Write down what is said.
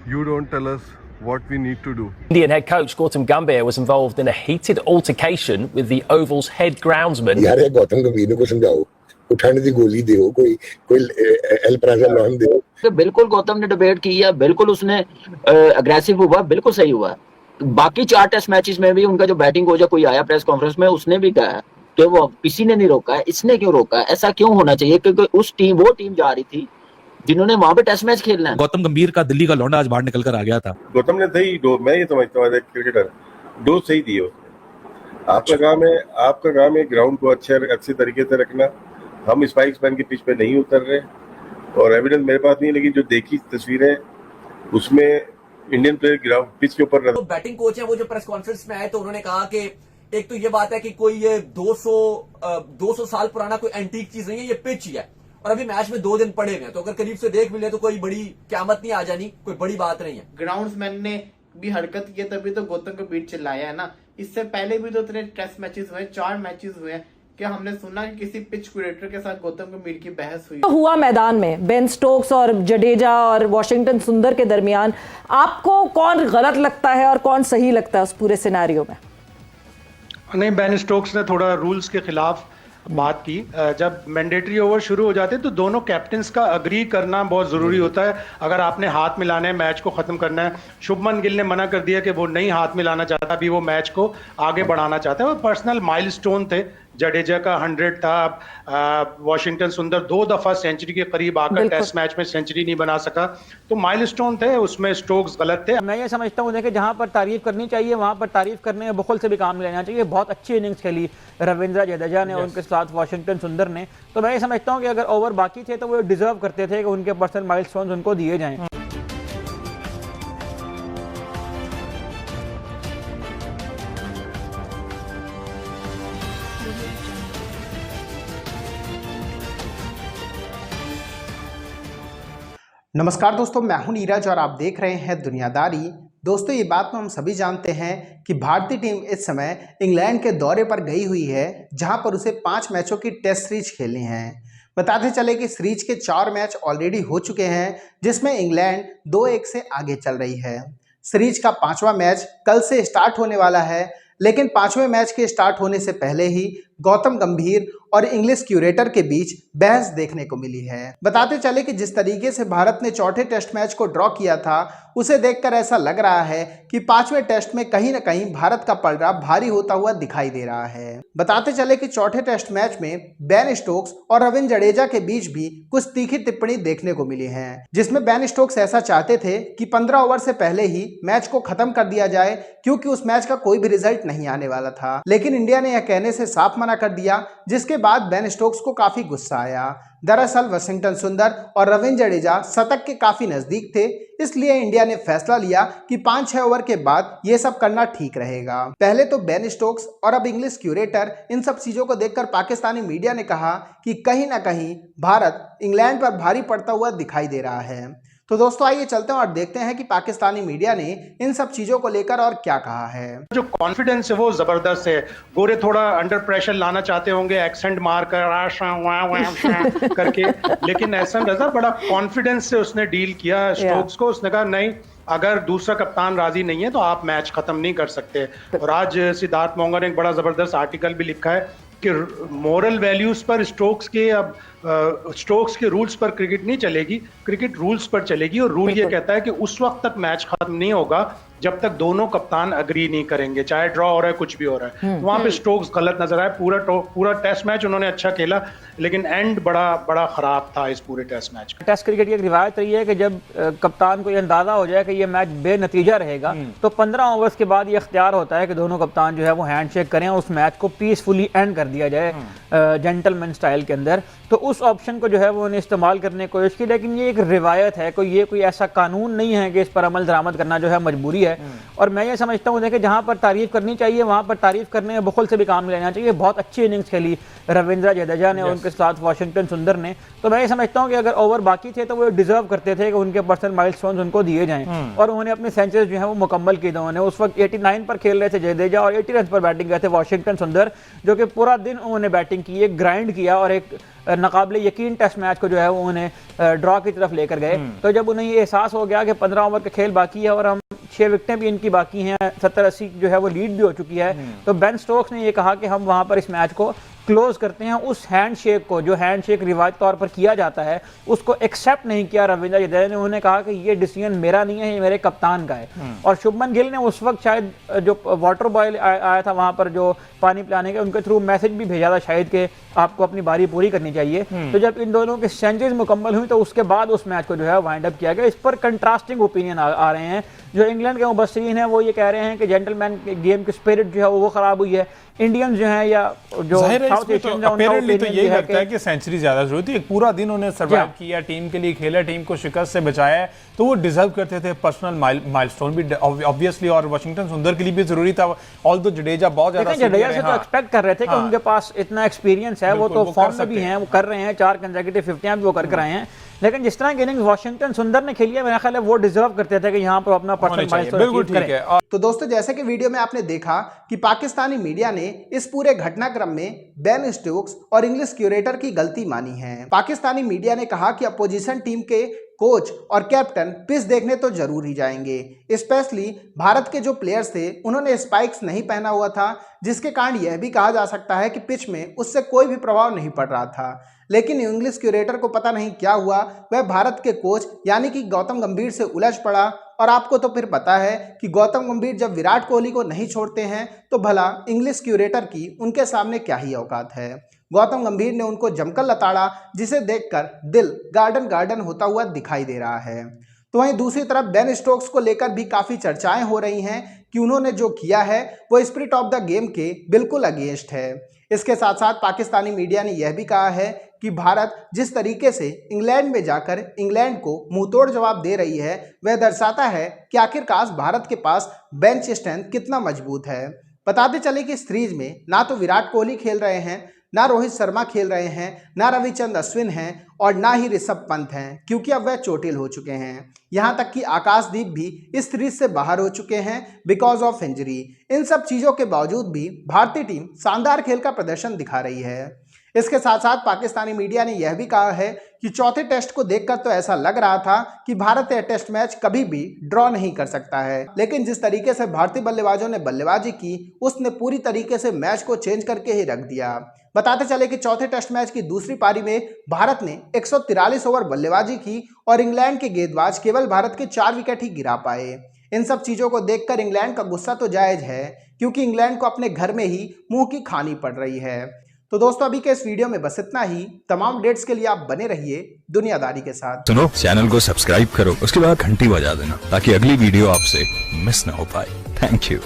You don't tell us what we need to do. Indian head coach Gautam Gambhir was involved in a heated altercation with the Oval's head groundsman. यार ये गौतम गंभीर को समझाओ, उठाने की गोली दो, कोई एल्प्राजोल दो। बिल्कुल गौतम ने डिबेट की है, बिल्कुल उसने अग्रेसिव हुआ, बिल्कुल सही हुआ। बाकी 4 टेस्ट मैचेस में भी उनका जो बैटिंग कोच कोई आया प्रेस कॉन्फ्रेंस में, उसने भी कहा कि वो किसी ने नहीं रोका है, इसने क्यों रोका है, ऐसा क्यों होना चाहिए, क्योंकि वो टीम जा रही थी जिन्होंने वहां पे टेस्ट मैच खेलना है। गौतम गंभीर का दिल्ली का लौंडा आज बाहर निकल कर आ गया था। गौतम ने सही डोज, मैं ये समझता हूँ क्रिकेटर डोज सही दी उसने। आपका काम है ग्राउंड को अच्छे तरीके से रखना। हम स्पाइक्स मैन के पिच पे नहीं उतर रहे और एविडेंस मेरे पास नहीं है, लेकिन जो देखी तस्वीरें उसमें इंडियन प्लेयर ग्राउंड पिच के ऊपर तो बैटिंग कोच है वो जो प्रेस कॉन्फ्रेंस में आए तो उन्होंने कहा कि एक तो ये बात है कि कोई ये 200 साल पुराना कोई एंटीक चीज नहीं है, ये पिच ही है और अभी मैच में 2 दिन पड़े हुए हैं, तो अगर करीब से देख मिले तो कोई बड़ी क्यामत नहीं आ जानी, कोई बड़ी बात नहीं है। ग्राउंड्समैन ने भी हरकत की तभी तो गौतम को बीट चिल्लाया है ना। इससे पहले भी तो इतने टेस्ट मैचेस हुए, 4 मैचेस हुए हैं, क्या हमने सुना कि किसी पिच क्यूरेटर के साथ गौतम गंभीर की बहस हुई? तो हुआ मैदान में बेन स्टोक्स और जडेजा और वॉशिंगटन सुंदर के दरमियान, आपको कौन गलत लगता है और कौन सही लगता है उस पूरे सिनेरियो में? नहीं, बेन स्टोक्स ने थोड़ा रूल्स के खिलाफ बात की। जब मैंडेटरी ओवर शुरू हो जाते हैं तो दोनों कैप्टन्स का अग्री करना बहुत ज़रूरी होता है। अगर आपने हाथ मिलाना है, मैच को ख़त्म करना है, शुभमन गिल ने मना कर दिया कि वो नहीं हाथ मिलाना चाहता, अभी वो मैच को आगे बढ़ाना चाहता है। वो पर्सनल माइलस्टोन थे, जडेजा का 100 था, वॉशिंगटन सुंदर 2 दफ़ा सेंचुरी के करीब आकर टेस्ट मैच में सेंचुरी नहीं बना सका, तो माइलस्टोन थे, उसमें स्टोक्स गलत थे। मैं ये समझता हूँ कि जहाँ पर तारीफ करनी चाहिए वहाँ पर तारीफ करने में बुखल से भी काम लेना चाहिए। बहुत अच्छी इनिंग्स खेली रविंद्र जडेजा ने और उनके साथ वॉशिंगटन सुंदर ने, तो मैं ये समझता हूँ कि अगर ओवर बाकी थे तो वो डिजर्व करते थे कि उनके पर्सनल माइलस्टोन्स उनको दिए जाएं। नमस्कार दोस्तों, मैं हूं नीरज और आप देख रहे हैं दुनियादारी। दोस्तों, ये बात तो हम सभी जानते हैं कि भारतीय टीम इस समय इंग्लैंड के दौरे पर गई हुई है, जहां पर उसे 5 मैचों की टेस्ट सीरीज खेलनी है। बताते चले कि सीरीज के 4 मैच ऑलरेडी हो चुके हैं, जिसमें इंग्लैंड 2-1 से आगे चल रही है। सीरीज का 5वां मैच कल से स्टार्ट होने वाला है, लेकिन 5वें मैच के स्टार्ट होने से पहले ही गौतम गंभीर और इंग्लिश क्यूरेटर के बीच बहस देखने को मिली है। बताते चले कि जिस तरीके से भारत ने चौथे टेस्ट मैच को ड्रॉ किया था, उसे देखकर ऐसा लग रहा है कि 5वें टेस्ट में कहीं ना कहीं भारत का पलड़ा भारी होता हुआ दिखाई दे रहा है। बताते चले कि चौथे टेस्ट मैच में बेन स्टोक्स और रविंद्र जडेजा के बीच भी कुछ तीखी टिप्पणी देखने को मिली है, जिसमें बेन स्टोक्स ऐसा चाहते थे कि 15 ओवर से पहले ही मैच को खत्म कर दिया जाए, क्योंकि उस मैच का कोई भी रिजल्ट नहीं आने वाला था। लेकिन इंडिया ने यह कहने से साफ मना कर दिया, जिसके बाद बेन स्टोक्स को काफी गुस्सा आया। दरअसल वॉशिंगटन सुंदर और रविंद्र जडेजा शतक के काफी नजदीक थे, इसलिए इंडिया ने फैसला लिया कि 5-6 ओवर के बाद ये सब करना ठीक रहेगा। पहले तो बेन स्टोक्स और अब इंग्लिश क्यूरेटर, इन सब चीजों को देखकर पाकिस्तानी मीडिया ने कहा कि कहीं ना कहीं भारत इंग्लैंड पर भारी पड़ता हुआ दिखाई दे रहा है। तो दोस्तों, आइए चलते हैं और देखते हैं कि पाकिस्तानी मीडिया ने इन सब चीजों को लेकर और क्या कहा है। जो कॉन्फिडेंस है वो जबरदस्त है। गोरे थोड़ा अंडर प्रेशर लाना चाहते होंगे, एक्सेंट मार कर करके, लेकिन एहसन रजा बड़ा कॉन्फिडेंस से उसने डील किया स्टोक्स को। उसने कहा नहीं, अगर दूसरा कप्तान राजी नहीं है तो आप मैच खत्म नहीं कर सकते। और आज सिद्धार्थ मोंगा ने एक बड़ा जबरदस्त आर्टिकल भी लिखा है कि मोरल वैल्यूज पर स्टोक्स के रूल्स पर क्रिकेट नहीं चलेगी, क्रिकेट रूल्स पर चलेगी। और रूल ये कहता है कि उस वक्त तक मैच खत्म नहीं होगा जब तक दोनों कप्तान अग्री नहीं करेंगे, चाहे ड्रॉ हो रहा है कुछ भी हो रहा है। तो वहां पे स्टोक्स गलत नजर आया। पूरा टेस्ट मैच उन्होंने अच्छा खेला, लेकिन एंड बड़ा खराब था इस पूरे टेस्ट मैच का। टेस्ट क्रिकेट की एक रिवायत रही है कि जब कप्तान को ये अंदाजा हो जाए कि ये मैच बेनतीजा रहेगा तो 15 ओवर्स के बाद ये इख्तियार होता है कि दोनों कप्तान जो है वो हैंडशेक करें और उस मैच को पीसफुली एंड कर दिया जाए जेंटलमैन स्टाइल के अंदर। तो उस ऑप्शन को जो है वो उन्हें इस्तेमाल करने की कोशिश की, लेकिन ये एक रिवायत है, कोई ऐसा कानून नहीं है कि इस पर अमल दरामद करना जो है मजबूरी है। और मैं ये समझता हूँ कि जहाँ पर तारीफ करनी चाहिए वहाँ पर तारीफ करने में बुखल से भी काम लेना चाहिए। बहुत अच्छी इनिंग्स खेली रविंद्र जडेजा ने और उनके साथ वॉशिंगटन सुंदर ने, तो मैं ये समझता हूँ कि अगर ओवर बाकी थे तो वो डिजर्व करते थे कि उनके पर्सनल माइलस्टोन्स उनको दिए जाएं। और उन्होंने अपनी सेंचुरीज जो है वो मुकम्मल की थी। उन्होंने उस वक्त 89 पर खेल रहे थे जडेजा और 80 रन पर बैटिंग गए थे वॉशिंगटन सुंदर, जो कि पूरा दिन उन्होंने बैटिंग की, एक ग्राइंड किया और एक नाकाबिले यकीन टेस्ट मैच को जो है वो उन्हें ड्रॉ की तरफ लेकर गए। तो जब उन्हें ये एहसास हो गया कि 15 ओवर का खेल बाकी है और हम 6 विकेटें भी इनकी बाकी हैं, 70-80 जो है वो लीड भी हो चुकी है, तो बेन स्टोक्स ने ये कहा कि हम वहां पर इस मैच को क्लोज करते हैं। उस हैंडशेक को, जो हैंडशेक रिवायत तौर पर किया जाता है, उसको एक्सेप्ट नहीं किया रविंद्र जडेजा ने। उन्होंने कहा कि ये डिसीजन मेरा नहीं है, ये मेरे कप्तान का है। और शुभमन गिल ने उस वक्त शायद जो वाटर बॉय आया था वहां पर जो पानी पिलाने के, उनके थ्रू मैसेज भी भेजा था शायद कि आपको अपनी बारी पूरी करनी चाहिए। तो जब इन दोनों की सेंचुरीज मुकम्मल हुई तो उसके बाद उस मैच को जो है वाइंड अप किया गया। इस पर कंट्रास्टिंग ओपिनियन आ रहे हैं। जो इंग्लैंड के मुबस्सिरीन हैं वो ये कह रहे हैं कि जेंटलमैन गेम की स्पिरिट जो है वो खराब हुई है। इंडियंस जो है या जो साउथ एशियन तो यही लगता है कि सेंचुरी ज्यादा जरूरी थी। एक पूरा दिन उन्हें सर्वाइव किया, टीम के लिए खेला, टीम को शिकस्त से बचाया है, तो वो डिजर्व करते थे पर्सनल माइलस्टोन भी ऑब्वियसली। और वाशिंगटन सुंदर के लिए भी जरूरी था। ऑल्दो जडेजा बहुत ज्यादा जडेजा से तो एक्सपेक्ट कर रहे थे कि उनके पास इतना एक्सपीरियंस है, वो तो फॉर्म में भी हैं, वो कर रहे हैं, 4 कंसेक्यूटिव 50 भी वो करके आए हैं। लेकिन जिस तरह की इनिंग्स वाशिंगटन सुंदर ने खेली है, मेरा ख्याल है वो डिजर्व करते थे कि यहाँ पर अपना पर्सनल माइलस्टोन अचीव करें। तो दोस्तों, जैसे कि वीडियो में आपने देखा कि पाकिस्तानी मीडिया ने इस पूरे घटनाक्रम में बेन स्टोक्स और इंग्लिश क्यूरेटर की गलती मानी है। पाकिस्तानी मीडिया ने कहा कि अपोजिशन टीम के कोच और कैप्टन पिच देखने तो जरूर ही जाएंगे। स्पेशली भारत के जो प्लेयर्स थे उन्होंने स्पाइक्स नहीं पहना हुआ था, जिसके कारण यह भी कहा जा सकता है कि पिच में उससे कोई भी प्रभाव नहीं पड़ रहा था। लेकिन इंग्लिश क्यूरेटर को पता नहीं क्या हुआ, वह भारत के कोच यानी कि गौतम गंभीर से उलझ पड़ा। और आपको तो फिर पता है कि गौतम गंभीर जब विराट कोहली को नहीं छोड़ते हैं तो भला इंग्लिश क्यूरेटर की उनके सामने क्या ही औकात है। गौतम गंभीर ने उनको जमकर लताड़ा, जिसे देखकर दिल गार्डन गार्डन होता हुआ दिखाई दे रहा है। तो वहीं दूसरी तरफ बेन स्टोक्स को लेकर भी काफ़ी चर्चाएं हो रही हैं कि उन्होंने जो किया है वो स्पिरिट ऑफ द गेम के बिल्कुल अगेंस्ट है। इसके साथ साथ पाकिस्तानी मीडिया ने यह भी कहा है कि भारत जिस तरीके से इंग्लैंड में जाकर इंग्लैंड को मुंहतोड़ जवाब दे रही है, वह दर्शाता है कि आखिरकार भारत के पास बेंच स्ट्रेंथ कितना मजबूत है। बताते चले कि इस सीरीज में ना तो विराट कोहली खेल रहे हैं, ना रोहित शर्मा खेल रहे हैं, ना रविचंद्रन अश्विन हैं और ना ही ऋषभ पंत हैं, क्योंकि अब वह चोटिल हो चुके हैं। यहाँ तक कि आकाशदीप भी इस सीरीज से बाहर हो चुके हैं बिकॉज ऑफ इंजरी। इन सब चीज़ों के बावजूद भी भारतीय टीम शानदार खेल का प्रदर्शन दिखा रही है। इसके साथ साथ पाकिस्तानी मीडिया ने यह भी कहा है कि चौथे टेस्ट को देखकर तो ऐसा लग रहा था कि भारत यह टेस्ट मैच कभी भी ड्रॉ नहीं कर सकता है, लेकिन जिस तरीके से भारतीय बल्लेबाजों ने बल्लेबाजी की उसने पूरी तरीके से मैच को चेंज करके ही रख दिया। बताते चले कि चौथे टेस्ट मैच की दूसरी पारी में भारत ने 143 ओवर बल्लेबाजी की और इंग्लैंड के गेंदबाज केवल भारत के 4 विकेट ही गिरा पाए। इन सब चीज़ों को देखकर इंग्लैंड का गुस्सा तो जायज़ है, क्योंकि इंग्लैंड को अपने घर में ही मुंह की खानी पड़ रही है। तो दोस्तों, अभी के इस वीडियो में बस इतना ही। तमाम अपडेट्स के लिए आप बने रहिए दुनियादारी के साथ। सुनो, चैनल को सब्सक्राइब करो, उसके बाद घंटी बजा देना ताकि अगली वीडियो आपसे मिस ना हो पाए। Thank you.